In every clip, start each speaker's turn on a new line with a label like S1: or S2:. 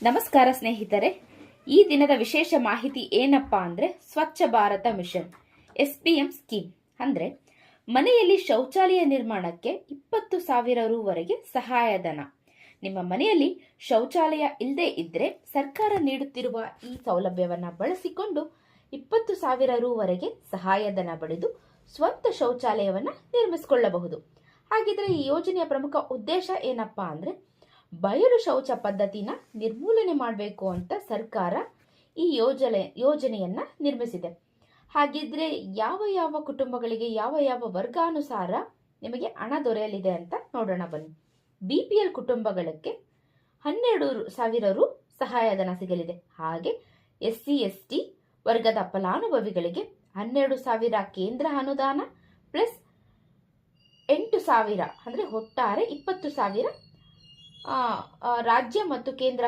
S1: ನಮಸ್ಕಾರ ಸ್ನೇಹಿತರೆ, ಈ ದಿನದ ವಿಶೇಷ ಮಾಹಿತಿ ಏನಪ್ಪಾ ಅಂದ್ರೆ Swachh Bharat mission SPM scheme ಅಂದ್ರೆ ಮನೆಯಲ್ಲಿ ಶೌಚಾಲಯ ನಿರ್ಮಾಣಕ್ಕೆ 20,000 ರೂವರೆಗೆ ಸಹಾಯಧನ. ನಿಮ್ಮ ಮನೆಯಲ್ಲಿ ಶೌಚಾಲಯ ಇಲ್ಲದೆ ಇದ್ರೆ ಸರ್ಕಾರ ನೀಡುತ್ತಿರುವ ಈ ಸೌಲಭ್ಯವನ್ನ ಬಳಸಿಕೊಂಡು 20,000 ರೂವರೆಗೆ ಸಹಾಯಧನ ಪಡೆದು ಸ್ವಂತ ಶೌಚಾಲಯವನ್ನ ನಿರ್ಮಿಸಿಕೊಳ್ಳಬಹುದು. ಹಾಗಿದ್ರೆ ಈ ಯೋಜನೆಯ ಪ್ರಮುಖ ಉದ್ದೇಶ ಏನಪ್ಪಾ ಅಂದ್ರೆ ಬಯಲು ಶೌಚ ಪದ್ಧತಿನ ನಿರ್ಮೂಲನೆ ಮಾಡಬೇಕು ಅಂತ ಸರ್ಕಾರ ಈ ಯೋಜನೆಯನ್ನ ನಿರ್ಮಿಸಿದೆ. ಹಾಗಿದ್ರೆ ಯಾವ ಯಾವ ಕುಟುಂಬಗಳಿಗೆ ಯಾವ ಯಾವ ವರ್ಗಾನುಸಾರ ನಿಮಗೆ ಹಣ ದೊರೆಯಲಿದೆ ಅಂತ ನೋಡೋಣ ಬನ್ನಿ. BPL ಕುಟುಂಬಗಳಿಗೆ 12,000 ರು ಸಹಾಯಧನ ಸಿಗಲಿದೆ. ಹಾಗೆ SC/ST ವರ್ಗದ ಫಲಾನುಭವಿಗಳಿಗೆ 12,000 ಕೇಂದ್ರ ಅನುದಾನ ಪ್ಲಸ್ 8,000 ಅಂದ್ರೆ ಒಟ್ಟಾರೆ 20,000 ರಾಜ್ಯ ಮತ್ತು ಕೇಂದ್ರ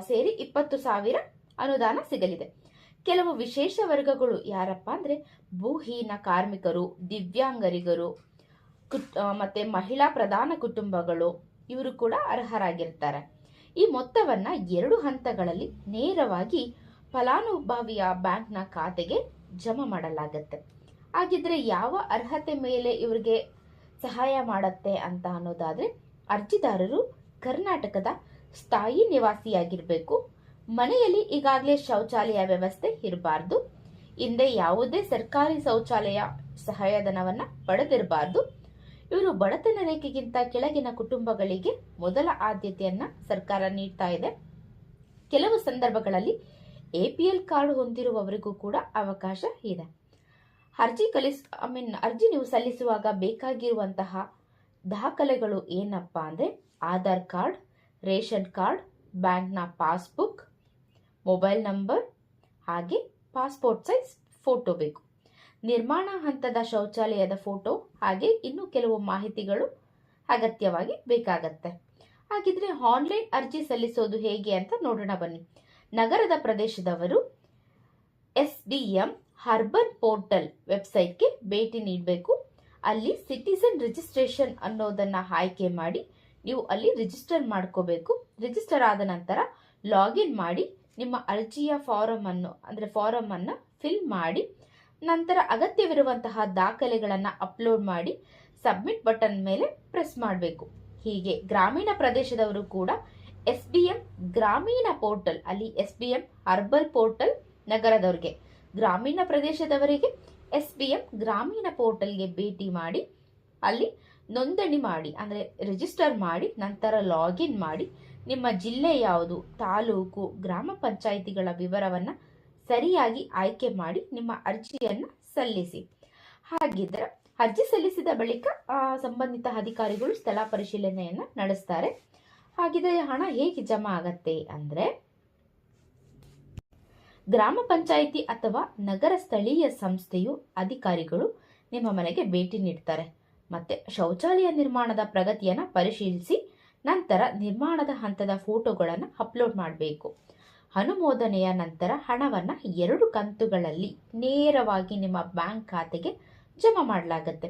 S1: ಸೇರಿ 20,000 ಅನುದಾನ ಸಿಗಲಿದೆ. ಕೆಲವು ವಿಶೇಷ ವರ್ಗಗಳು ಯಾರಪ್ಪ ಅಂದ್ರೆ ಭೂಹೀನ ಕಾರ್ಮಿಕರು, ದಿವ್ಯಾಂಗರಿಗರು ಮತ್ತೆ ಮಹಿಳಾ ಪ್ರಧಾನ ಕುಟುಂಬಗಳು, ಇವರು ಕೂಡ ಅರ್ಹರಾಗಿರ್ತಾರೆ. ಈ ಮೊತ್ತವನ್ನ 2 ಹಂತಗಳಲ್ಲಿ ನೇರವಾಗಿ ಫಲಾನುಭವಿಯ ಬ್ಯಾಂಕ್ನ ಖಾತೆಗೆ ಜಮಾ ಮಾಡಲಾಗತ್ತೆ. ಹಾಗಿದ್ರೆ ಯಾವ ಅರ್ಹತೆ ಮೇಲೆ ಇವರಿಗೆ ಸಹಾಯ ಮಾಡತ್ತೆ ಅಂತ ಅನ್ನೋದಾದ್ರೆ ಅರ್ಜಿದಾರರು ಕರ್ನಾಟಕದ ಸ್ಥಾಯಿ ನಿವಾಸಿಯಾಗಿರ್ಬೇಕು, ಮನೆಯಲ್ಲಿ ಈಗಾಗಲೇ ಶೌಚಾಲಯ ವ್ಯವಸ್ಥೆ ಇರಬಾರ್ದು, ಹಿಂದೆ ಯಾವುದೇ ಸರ್ಕಾರಿ ಶೌಚಾಲಯ ಸಹಾಯಧನವನ್ನ ಪಡೆದಿರಬಾರ್ದು, ಇವರು ಬಡತನ ರೇಖೆಗಿಂತ ಕೆಳಗಿನ ಕುಟುಂಬಗಳಿಗೆ ಮೊದಲ ಆದ್ಯತೆಯನ್ನ ಸರ್ಕಾರ ನೀಡ್ತಾ ಇದೆ. ಕೆಲವು ಸಂದರ್ಭಗಳಲ್ಲಿ APL ಕಾರ್ಡ್ ಹೊಂದಿರುವವರಿಗೂ ಕೂಡ ಅವಕಾಶ ಇದೆ. ಅರ್ಜಿ ನೀವು ಸಲ್ಲಿಸುವಾಗ ಬೇಕಾಗಿರುವಂತಹ ದಾಖಲೆಗಳು ಏನಪ್ಪಾ ಅಂದ್ರೆ ಆಧಾರ್ ಕಾರ್ಡ್, ರೇಷನ್ ಕಾರ್ಡ್, ಬ್ಯಾಂಕ್ನ ಪಾಸ್ಬುಕ್, ಮೊಬೈಲ್ ನಂಬರ್ ಹಾಗೆ ಪಾಸ್ಪೋರ್ಟ್ ಸೈಜ್ ಫೋಟೋ ಬೇಕು. ನಿರ್ಮಾಣ ಹಂತದ ಶೌಚಾಲಯದ ಫೋಟೋ ಹಾಗೆ ಇನ್ನು ಕೆಲವು ಮಾಹಿತಿಗಳು ಅಗತ್ಯವಾಗಿ ಬೇಕಾಗತ್ತೆ. ಹಾಗಿದ್ರೆ ಆನ್ಲೈನ್ ಅರ್ಜಿ ಸಲ್ಲಿಸೋದು ಹೇಗೆ ಅಂತ ನೋಡೋಣ ಬನ್ನಿ. ನಗರದ ಪ್ರದೇಶದವರು SBM ಅರ್ಬನ್ ಪೋರ್ಟಲ್ ವೆಬ್ಸೈಟ್ಗೆ ಭೇಟಿ ನೀಡಬೇಕು. ಅಲ್ಲಿ ಸಿಟಿಸನ್ ರಿಜಿಸ್ಟ್ರೇಷನ್ ಅನ್ನೋದನ್ನ ಆಯ್ಕೆ ಮಾಡಿ ನೀವು ಅಲ್ಲಿ ರಿಜಿಸ್ಟರ್ ಮಾಡ್ಕೋಬೇಕು. ರಿಜಿಸ್ಟರ್ ಆದ ನಂತರ ಲಾಗಿನ್ ಮಾಡಿ ನಿಮ್ಮ ಅರ್ಜಿಯ ಫಾರಂ ಅನ್ನ ಫಿಲ್ ಮಾಡಿ ನಂತರ ಅಗತ್ಯವಿರುವಂತಹ ದಾಖಲೆಗಳನ್ನ ಅಪ್ಲೋಡ್ ಮಾಡಿ ಸಬ್ಮಿಟ್ ಬಟನ್ ಮೇಲೆ ಪ್ರೆಸ್ ಮಾಡಬೇಕು. ಹೀಗೆ ಗ್ರಾಮೀಣ ಪ್ರದೇಶದವರು ಕೂಡ SBM ಗ್ರಾಮೀಣ ಪೋರ್ಟಲ್ ಅಲ್ಲಿ SBM ಅರ್ಬನ್ ಪೋರ್ಟಲ್ ನಗರದವರಿಗೆ, ಗ್ರಾಮೀಣ ಪ್ರದೇಶದವರಿಗೆ SBM ಗ್ರಾಮೀಣ ಪೋರ್ಟಲ್ಗೆ ಭೇಟಿ ಮಾಡಿ ಅಲ್ಲಿ ನೋಂದಣಿ ಮಾಡಿ ಅಂದ್ರೆ ರಿಜಿಸ್ಟರ್ ಮಾಡಿ ನಂತರ ಲಾಗಿನ್ ಮಾಡಿ ನಿಮ್ಮ ಜಿಲ್ಲೆ ಯಾವುದು, ತಾಲೂಕು, ಗ್ರಾಮ ಪಂಚಾಯಿತಿಗಳ ವಿವರವನ್ನ ಸರಿಯಾಗಿ ಆಯ್ಕೆ ಮಾಡಿ ನಿಮ್ಮ ಅರ್ಜಿಯನ್ನ ಸಲ್ಲಿಸಿ. ಹಾಗಿದ್ರೆ ಅರ್ಜಿ ಸಲ್ಲಿಸಿದ ಬಳಿಕ ಸಂಬಂಧಿತ ಅಧಿಕಾರಿಗಳು ಸ್ಥಳ ಪರಿಶೀಲನೆಯನ್ನ ನಡೆಸ್ತಾರೆ. ಹಾಗಿದ್ರೆ ಹಣ ಹೇಗೆ ಜಮಾ ಆಗತ್ತೆ ಅಂದ್ರೆ ಗ್ರಾಮ ಪಂಚಾಯಿತಿ ಅಥವಾ ನಗರ ಸ್ಥಳೀಯ ಸಂಸ್ಥೆಯು ಅಧಿಕಾರಿಗಳು ನಿಮ್ಮ ಮನೆಗೆ ಭೇಟಿ ನೀಡ್ತಾರೆ. ಮತ್ತೆ ಶೌಚಾಲಯ ನಿರ್ಮಾಣದ ಪ್ರಗತಿಯನ್ನ ಪರಿಶೀಲಿಸಿ ನಂತರ ನಿರ್ಮಾಣದ ಹಂತದ ಫೋಟೋಗಳನ್ನು ಅಪ್ಲೋಡ್ ಮಾಡಬೇಕು. ಅನುಮೋದನೆಯ ನಂತರ ಹಣವನ್ನ 2 ಕಂತುಗಳಲ್ಲಿ ನೇರವಾಗಿ ನಿಮ್ಮ ಬ್ಯಾಂಕ್ ಖಾತೆಗೆ ಜಮಾ ಮಾಡಲಾಗುತ್ತೆ.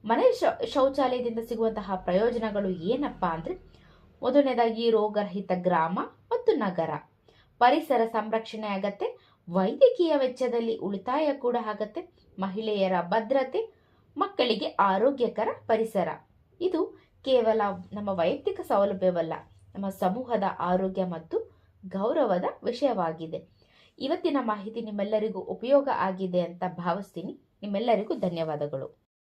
S1: ಮನೆ ಶೌಚಾಲಯದಿಂದ ಸಿಗುವಂತಹ ಪ್ರಯೋಜನಗಳು ಏನಪ್ಪಾ ಅಂದ್ರೆ ಮೊದಲನೇದಾಗಿ ರೋಗರಹಿತ ಗ್ರಾಮ ಮತ್ತು ನಗರ, ಪರಿಸರ ಸಂರಕ್ಷಣೆ ಆಗತ್ತೆ, ವೈದ್ಯಕೀಯ ವೆಚ್ಚದಲ್ಲಿ ಉಳಿತಾಯ ಕೂಡ ಆಗತ್ತೆ, ಮಹಿಳೆಯರ ಭದ್ರತೆ, ಮಕ್ಕಳಿಗೆ ಆರೋಗ್ಯಕರ ಪರಿಸರ. ಇದು ಕೇವಲ ನಮ್ಮ ವೈಯಕ್ತಿಕ ಸೌಲಭ್ಯವಲ್ಲ, ನಮ್ಮ ಸಮೂಹದ ಆರೋಗ್ಯ ಮತ್ತು ಗೌರವದ ವಿಷಯವಾಗಿದೆ. ಇವತ್ತಿನ ಮಾಹಿತಿ ನಿಮ್ಮೆಲ್ಲರಿಗೂ ಉಪಯೋಗ ಆಗಿದೆ ಅಂತ ಭಾವಿಸ್ತೀನಿ. ನಿಮ್ಮೆಲ್ಲರಿಗೂ ಧನ್ಯವಾದಗಳು.